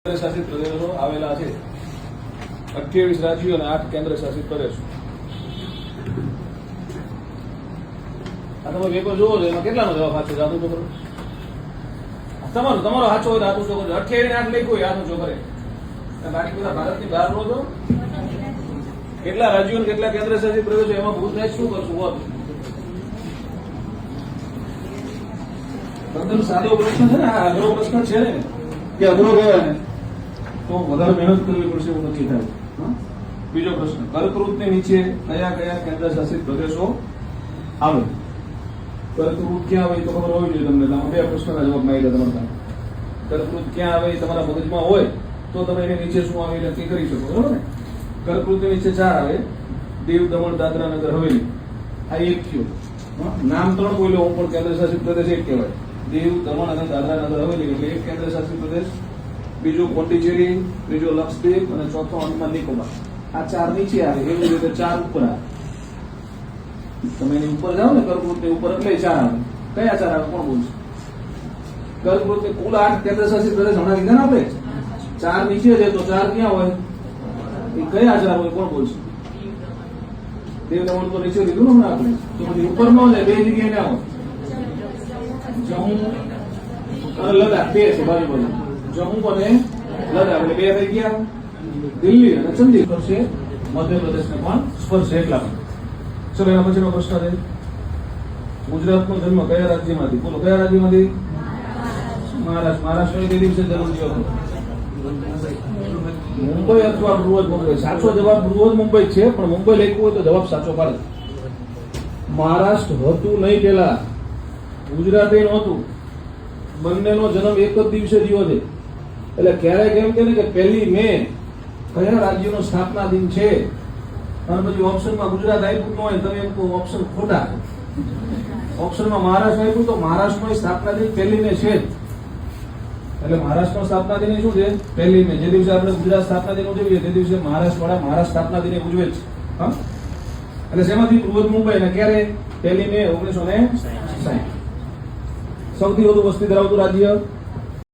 શાસિત પ્રદેશો આવેલા છે 28 રાજ્યો અને 8 કેન્દ્ર શાસિત પ્રદેશો. આ તમે પેપર જોવો છો, એમાં કેટલાનો જવાબ સાચો છે? હાથું ચોકરો તમારો સાચો હોય તો હાથું ચોકરો. 28 ને 8 લખ્યું હોય હાથું ચોકરે. બાકી બધા ભારતની બહાર નો છો. કેટલા રાજ્યો અને કેટલા કેન્દ્ર શાસિત પ્રદેશો એમાં ભૂતને શું કરશું? હોત એકદમ સાદો પ્રશ્ન છે ને. આ અઘરો પ્રશ્ન છે ને કે અઘરો કહેવાય ને તો વધારે મહેનત કરવી પડશે એવું નક્કી થાય. બીજો પ્રશ્ન, કર્કવૃતની નીચે કયા કયા કેન્દ્ર શાસિત પ્રદેશો આવે? કર્કવૃત ક્યાં આવે તો ખબર હોવી જોઈએ તમને. તમે બે પ્રશ્નના જવાબ માંગેલા તમારા. કર્કવૃત ક્યાં આવે તમારા મગજમાં હોય તો તમે એની નીચે શું આવે નક્કી કરી શકો, બરોબર ને? કર્કવૃતની નીચે 4 આવે: દીવ, દમણ, દાદરા, નગર હવેલી. આ એક થયો. નામ 3 બોલ્યો હું, પણ કેન્દ્ર શાસિત પ્રદેશ એક કહેવાય. દીવ, દમણ અને દાદરા, નગર હવેલી એટલે એક કેન્દ્ર શાસિત પ્રદેશ. બીજું પોંડિચેરી, ત્રીજો લક્ષદ્વીપ અને ચોથો અંદમાન નિકોબાર. આ 4 નીચે આવે, એવી રીતે 4 ઉપર આવે. તમે એની ઉપર જાઓ ને, કર્કવૃતની ઉપર એટલે 4 આવે. કયા 4 આવે કોણ બોલશે? કર્કવૃતની કુલ 8 કેન્દ્ર શાસિત પ્રદેશ હમણાં કીધા ને આપણે. 4 નીચે છે તો 4 ક્યાં હોય? એ કયા 4 હોય કોણ બોલશે? દેવ, દમણ તો નીચે લીધું ને હમણાં આપણે. તો પછી ઉપર નો જાય, 2 જગ્યાએ ના હોય. જમ્મુ અને લદ્દાખ 2 છે બાજુ બાજુ. જમ્મુ અને લદ્દાખ એટલે 2 થઈ ગયા. દિલ્હી અને ચંદીગઢ છે, મધ્યપ્રદેશને પણ સ્પર્શે એટલા માટે. ચલો એના પછીનો પ્રશ્ન છે, ગુજરાતનો જન્મ કયા રાજ્યમાંથી? બોલો કયા રાજ્યમાંથી? મહારાષ્ટ્ર. મહારાષ્ટ્ર તે દિવસે જન્મ થયો હતો. મુંબઈ અથવા બૃહદ મુંબઈ. સાચો જવાબ બૃહદ મુંબઈ છે, પણ મુંબઈ લખ્યું હોય તો જવાબ સાચો પાડે. મહારાષ્ટ્ર હતું નહીં પેલા, ગુજરાતે નહોતું. બંનેનો જન્મ એક જ દિવસે થયો છે. એટલે ક્યારેક એમ કે ને કે 1 મે કયા રાજ્યનો સ્થાપના દિન છે અને પછી ઓપ્શનમાં ગુજરાત આપ્યું ન હોય, તમે એમ કહો ઓપ્શન ખોટા. ઓપ્શનમાં મહારાષ્ટ્ર આપ્યું તો મહારાષ્ટ્રનો સ્થાપના દિન 1 મે છે. એટલે મહારાષ્ટ્રનો સ્થાપના દિન શું છે? 1 મે. જે દિવસે આપણે ગુજરાત સ્થાપના દિન ઉજવીએ તે દિવસે મહારાષ્ટ્ર વાળા મહારાષ્ટ્ર સ્થાપના દિને ઉજવે છે. હા, એટલે શેમાંથી? બૃહદ મુંબઈ. અને ક્યારે? 1 મે 1960. સૌથી વધુ વસ્તી ધરાવતું રાજ્ય